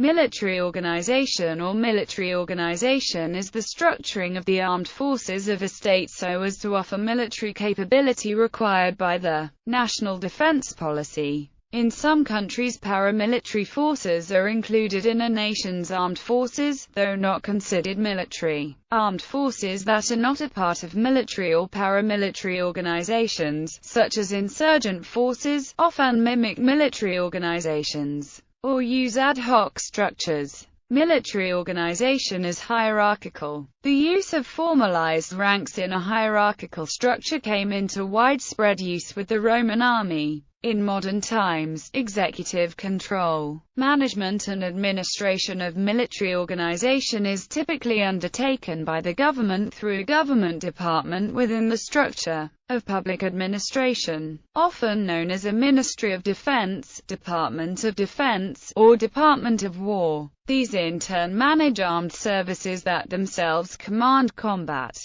Military organization or military organization is the structuring of the armed forces of a state so as to offer military capability required by the national defense policy. In some countries, paramilitary forces are included in a nation's armed forces, though not considered military. Armed forces that are not a part of military or paramilitary organizations, such as insurgent forces, often mimic military organizations or use ad hoc structures. Military organization is hierarchical. The use of formalized ranks in a hierarchical structure came into widespread use with the Roman army. In modern times, executive control, management and administration of military organization is typically undertaken by the government through a government department within the structure of public administration, often known as a Ministry of Defense, Department of Defense, or Department of War. These in turn manage armed services that themselves command combat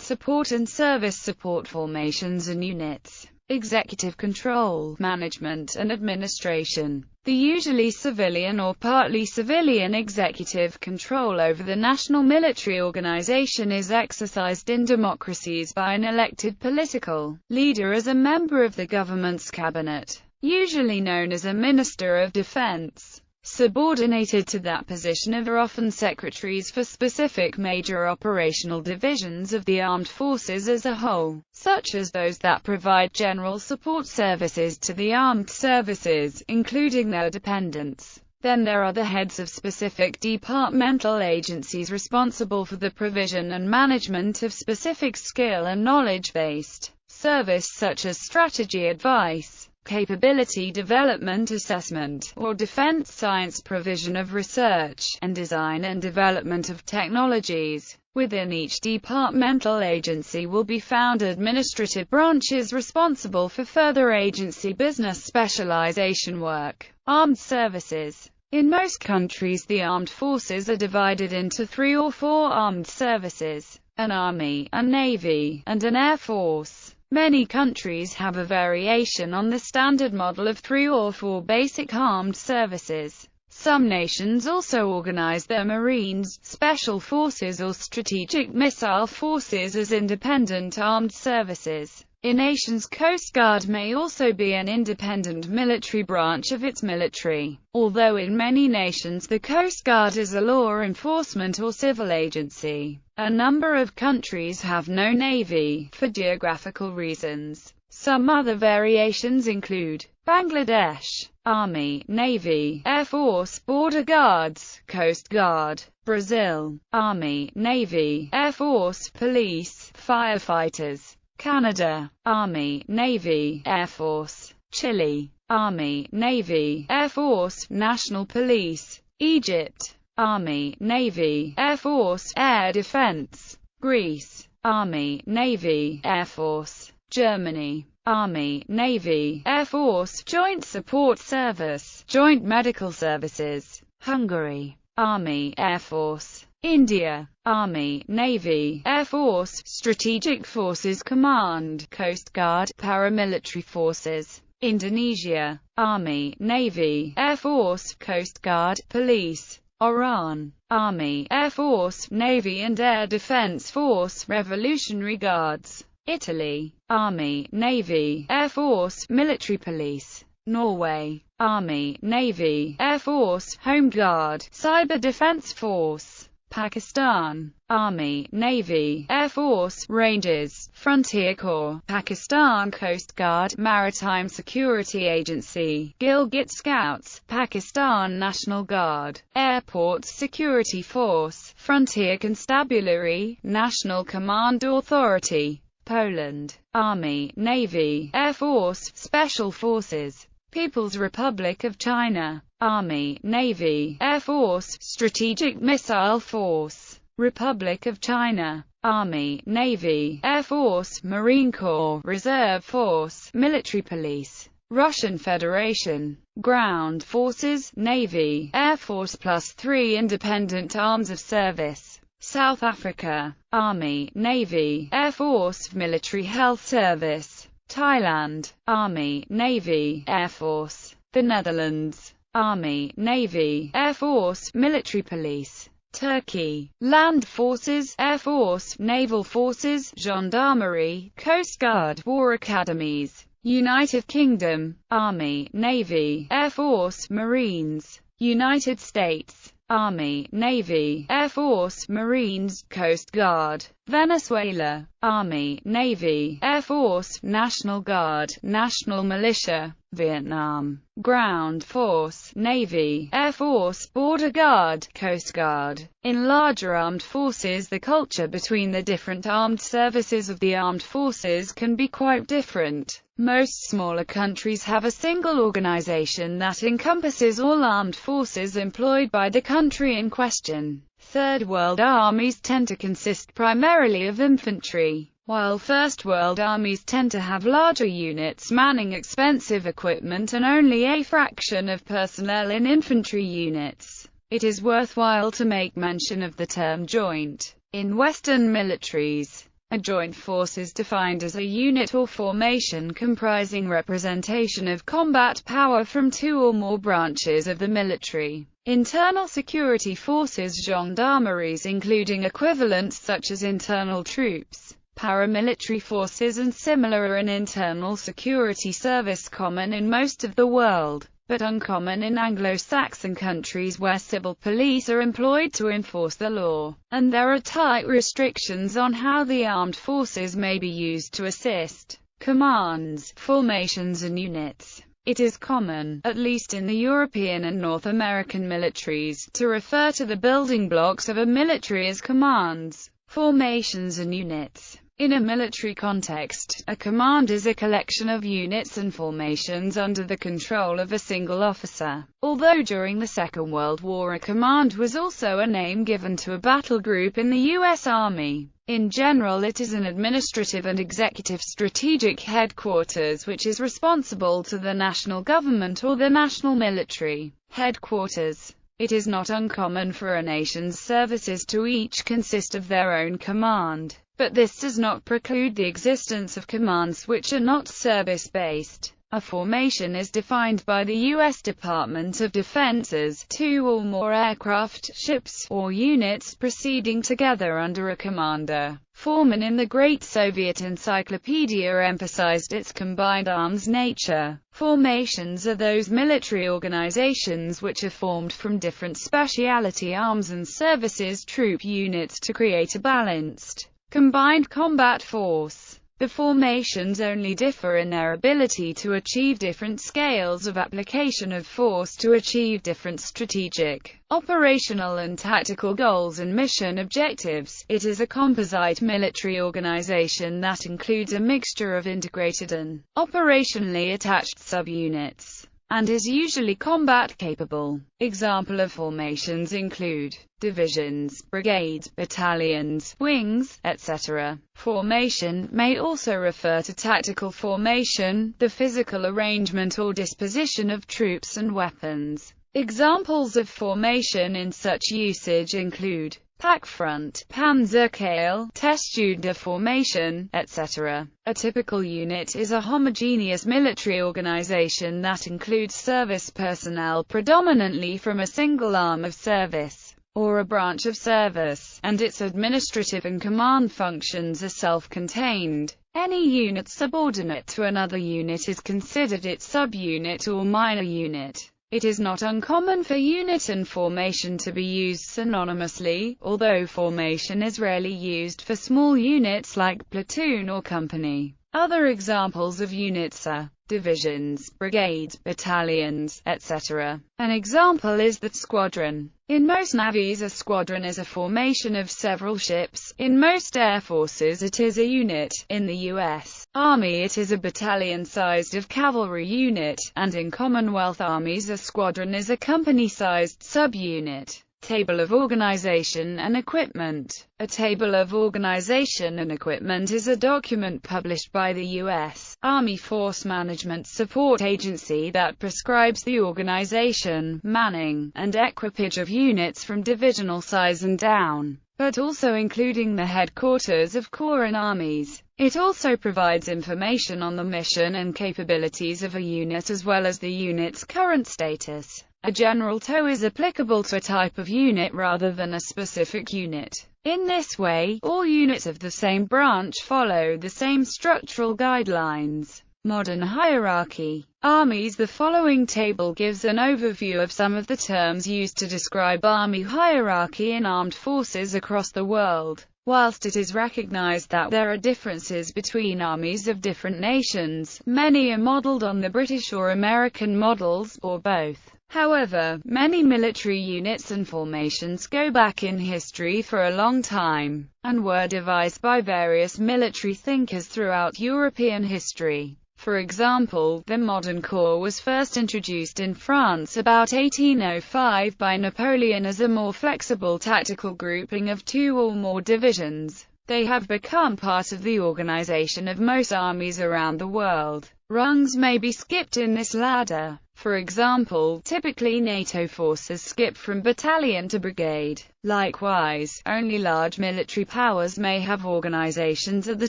support and service support formations and units. Executive control, management and administration. The usually civilian or partly civilian executive control over the national military organization is exercised in democracies by an elected political leader as a member of the government's cabinet, usually known as a Minister of Defense. Subordinated to that position are often secretaries for specific major operational divisions of the armed forces as a whole, such as those that provide general support services to the armed services, including their dependents. Then there are the heads of specific departmental agencies responsible for the provision and management of specific skill and knowledge-based service such as strategy advice, capability development assessment, or defense science provision of research, and design and development of technologies. Within each departmental agency will be found administrative branches responsible for further agency business specialization work. Armed services. In most countries the armed forces are divided into 3 or 4 armed services: an army, a navy, and an air force. Many countries have a variation on the standard model of 3 or 4 basic armed services. Some nations also organize their Marines, Special Forces or Strategic Missile Forces as independent armed services. A nation's Coast Guard may also be an independent military branch of its military, although in many nations the Coast Guard is a law enforcement or civil agency. A number of countries have no navy, for geographical reasons. Some other variations include Bangladesh, Army, Navy, Air Force, Border Guards, Coast Guard; Brazil, Army, Navy, Air Force, Police, Firefighters; Canada, Army, Navy, Air Force; Chile, Army, Navy, Air Force, National Police; Egypt, Army, Navy, Air Force, Air Defense; Greece, Army, Navy, Air Force; Germany, Army, Navy, Air Force, Joint Support Service, Joint Medical Services; Hungary, Army, Air Force; India, Army, Navy, Air Force, Strategic Forces Command, Coast Guard, Paramilitary Forces; Indonesia, Army, Navy, Air Force, Coast Guard, Police; Iran, Army, Air Force, Navy and Air Defense Force, Revolutionary Guards; Italy, Army, Navy, Air Force, Military Police; Norway, Army, Navy, Air Force, Home Guard, Cyber Defense Force; Pakistan, Army, Navy, Air Force, Rangers, Frontier Corps; Pakistan Coast Guard, Maritime Security Agency, Gilgit Scouts; Pakistan National Guard, Airport Security Force, Frontier Constabulary, National Command Authority; Poland, Army, Navy, Air Force, Special Forces; People's Republic of China, Army, Navy, Air Force, Strategic Missile Force; Republic of China, Army, Navy, Air Force, Marine Corps, Reserve Force, Military Police; Russian Federation, Ground Forces, Navy, Air Force plus 3 independent arms of service; South Africa, Army, Navy, Air Force, Military Health Service; Thailand, Army, Navy, Air Force; the Netherlands, Army, Navy, Air Force, Military Police. Turkey, Land Forces, Air Force, Naval Forces, Gendarmerie, Coast Guard, War Academies. United Kingdom, Army, Navy, Air Force, Marines. United States, Army, Navy, Air Force, Marines, Coast Guard. Venezuela, Army, Navy, Air Force, National Guard, National Militia. Vietnam, Ground Force, Navy, Air Force, Border Guard, Coast Guard. In larger armed forces, the culture between the different armed services of the armed forces can be quite different. Most smaller countries have a single organization that encompasses all armed forces employed by the country in question. Third world armies tend to consist primarily of infantry, while First World armies tend to have larger units manning expensive equipment and only a fraction of personnel in infantry units. It is worthwhile to make mention of the term joint. In Western militaries, a joint force is defined as a unit or formation comprising representation of combat power from two or more branches of the military. Internal security forces, gendarmeries including equivalents such as internal troops, paramilitary forces and similar are an internal security service common in most of the world, but uncommon in Anglo-Saxon countries where civil police are employed to enforce the law, and there are tight restrictions on how the armed forces may be used to assist commands, formations and units. It is common, at least in the European and North American militaries, to refer to the building blocks of a military as commands, formations and units. In a military context, a command is a collection of units and formations under the control of a single officer. Although during the Second World War a command was also a name given to a battle group in the U.S. Army. In general, it is an administrative and executive strategic headquarters which is responsible to the national government or the national military headquarters. It is not uncommon for a nation's services to each consist of their own command, but this does not preclude the existence of commands which are not service-based. A formation is defined by the U.S. Department of Defense as two or more aircraft, ships, or units proceeding together under a commander. Foreman in the Great Soviet Encyclopedia emphasized its combined arms nature. Formations are those military organizations which are formed from different specialty arms and services troop units to create a balanced, combined combat force. The formations only differ in their ability to achieve different scales of application of force to achieve different strategic, operational and tactical goals and mission objectives. It is a composite military organization that includes a mixture of integrated and operationally attached subunits, and is usually combat-capable. Example of formations include divisions, brigades, battalions, wings, etc. Formation may also refer to tactical formation, the physical arrangement or disposition of troops and weapons. Examples of formation in such usage include pack front, Panzerkeil, Testude formation, etc. A typical unit is a homogeneous military organization that includes service personnel predominantly from a single arm of service, or a branch of service, and its administrative and command functions are self-contained. Any unit subordinate to another unit is considered its subunit or minor unit. It is not uncommon for unit and formation to be used synonymously, although formation is rarely used for small units like platoon or company. Other examples of units are divisions, brigades, battalions, etc. An example is the squadron. In most navies, a squadron is a formation of several ships. In most air forces, it is a unit. In the U.S. Army, it is a battalion-sized of cavalry unit, and in Commonwealth armies, a squadron is a company-sized subunit. Table of Organization and Equipment. A Table of Organization and Equipment is a document published by the U.S. Army Force Management Support Agency that prescribes the organization, manning, and equipage of units from divisional size and down, but also including the headquarters of corps and armies. It also provides information on the mission and capabilities of a unit as well as the unit's current status. A general TOW is applicable to a type of unit rather than a specific unit. In this way, all units of the same branch follow the same structural guidelines. Modern hierarchy. Armies. The following table gives an overview of some of the terms used to describe army hierarchy in armed forces across the world. Whilst it is recognized that there are differences between armies of different nations, many are modeled on the British or American models, or both. However, many military units and formations go back in history for a long time, and were devised by various military thinkers throughout European history. For example, the modern corps was first introduced in France about 1805 by Napoleon as a more flexible tactical grouping of 2 or more divisions. They have become part of the organization of most armies around the world. Rungs may be skipped in this ladder. For example, typically NATO forces skip from battalion to brigade. Likewise, only large military powers may have organizations at the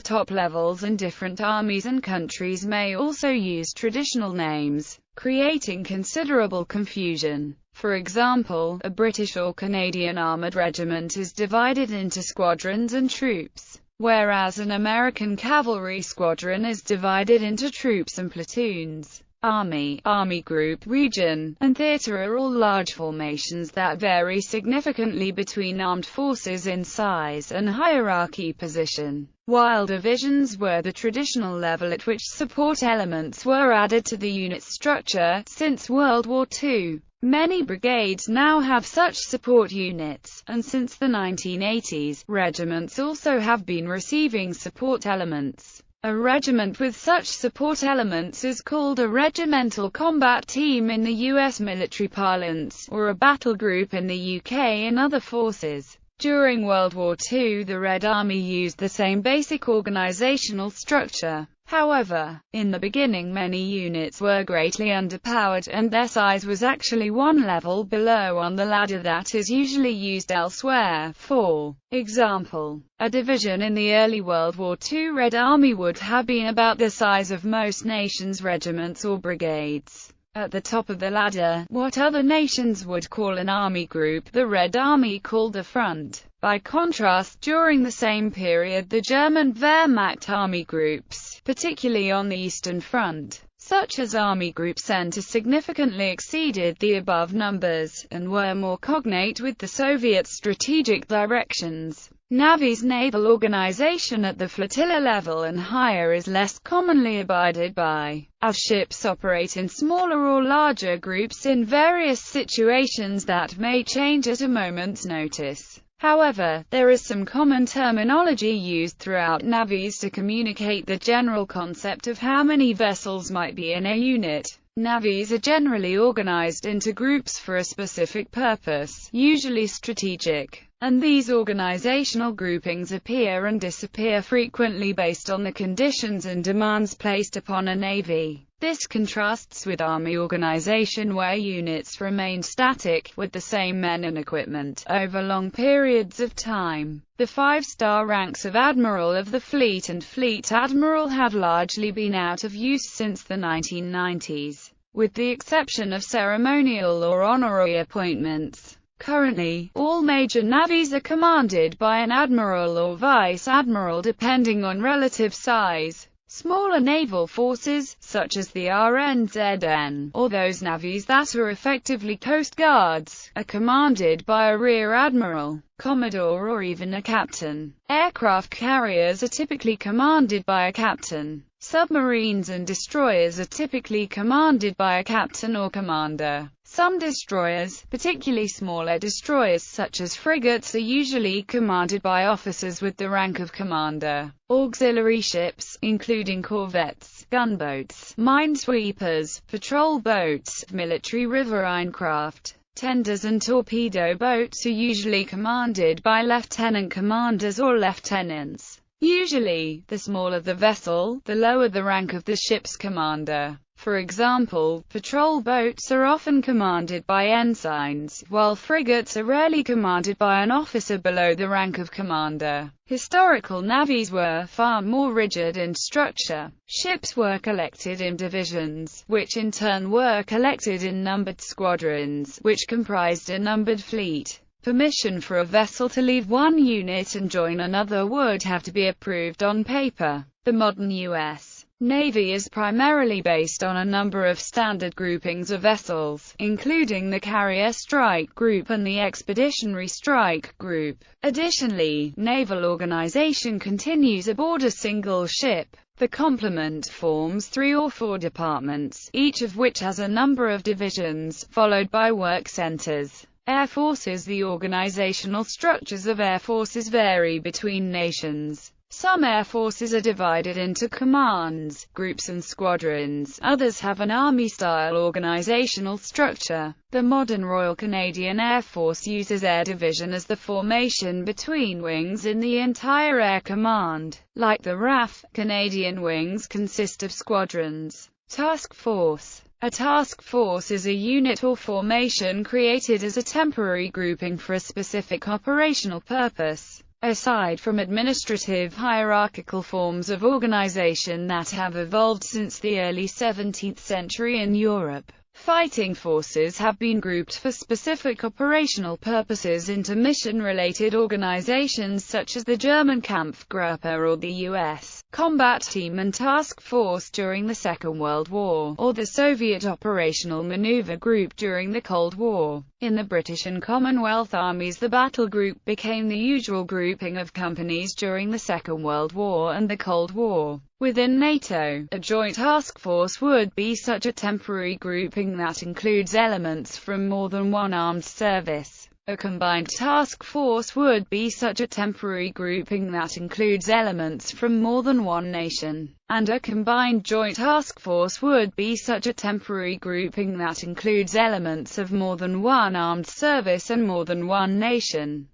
top levels, and different armies and countries may also use traditional names, creating considerable confusion. For example, a British or Canadian armored regiment is divided into squadrons and troops, whereas an American cavalry squadron is divided into troops and platoons. Army, army group, region, and theater are all large formations that vary significantly between armed forces in size and hierarchy position, while divisions were the traditional level at which support elements were added to the unit's structure. Since World War II, many brigades now have such support units, and since the 1980s, regiments also have been receiving support elements. A regiment with such support elements is called a regimental combat team in the US military parlance, or a battle group in the UK and other forces. During World War II, the Red Army used the same basic organizational structure. However, in the beginning many units were greatly underpowered, and their size was actually one level below on the ladder that is usually used elsewhere. For example, a division in the early World War II Red Army would have been about the size of most nations' regiments or brigades. At the top of the ladder, what other nations would call an army group, the Red Army called a front. By contrast, during the same period the German Wehrmacht army groups, particularly on the Eastern Front, such as Army Group Center, significantly exceeded the above numbers, and were more cognate with the Soviet strategic directions. Navy's naval organization at the flotilla level and higher is less commonly abided by, as ships operate in smaller or larger groups in various situations that may change at a moment's notice. However, there is some common terminology used throughout navies to communicate the general concept of how many vessels might be in a unit. Navies are generally organized into groups for a specific purpose, usually strategic, and these organizational groupings appear and disappear frequently based on the conditions and demands placed upon a navy. This contrasts with army organization, where units remain static, with the same men and equipment, over long periods of time. The 5-star ranks of Admiral of the Fleet and Fleet Admiral have largely been out of use since the 1990s, with the exception of ceremonial or honorary appointments. Currently, all major navies are commanded by an admiral or vice admiral depending on relative size. Smaller naval forces, such as the RNZN, or those navies that are effectively coast guards, are commanded by a rear admiral, commodore, or even a captain. Aircraft carriers are typically commanded by a captain. Submarines and destroyers are typically commanded by a captain or commander. Some destroyers, particularly smaller destroyers such as frigates, are usually commanded by officers with the rank of commander. Auxiliary ships, including corvettes, gunboats, minesweepers, patrol boats, military riverine craft, tenders and torpedo boats, are usually commanded by lieutenant commanders or lieutenants. Usually, the smaller the vessel, the lower the rank of the ship's commander. For example, patrol boats are often commanded by ensigns, while frigates are rarely commanded by an officer below the rank of commander. Historical navies were far more rigid in structure. Ships were collected in divisions, which in turn were collected in numbered squadrons, which comprised a numbered fleet. Permission for a vessel to leave one unit and join another would have to be approved on paper. The modern U.S. Navy is primarily based on a number of standard groupings of vessels, including the Carrier Strike Group and the Expeditionary Strike Group. Additionally, naval organization continues aboard a single ship. The complement forms 3 or 4 departments, each of which has a number of divisions, followed by work centers. Air Forces. The organizational structures of air forces vary between nations. Some air forces are divided into commands, groups and squadrons. Others have an army-style organizational structure. The modern Royal Canadian Air Force uses Air Division as the formation between wings in the entire Air Command. Like the RAF, Canadian wings consist of squadrons. Task Force. A task force is a unit or formation created as a temporary grouping for a specific operational purpose. Aside from administrative hierarchical forms of organization that have evolved since the early 17th century in Europe, fighting forces have been grouped for specific operational purposes into mission-related organizations such as the German Kampfgruppe or the U.S. Combat Team and Task Force during the Second World War, or the Soviet Operational Maneuver Group during the Cold War. In the British and Commonwealth armies, the battle group became the usual grouping of companies during the Second World War and the Cold War. Within NATO, a joint task force would be such a temporary grouping that includes elements from more than one armed service. A combined task force would be such a temporary grouping that includes elements from more than one nation. And a combined joint task force would be such a temporary grouping that includes elements of more than one armed service and more than one nation.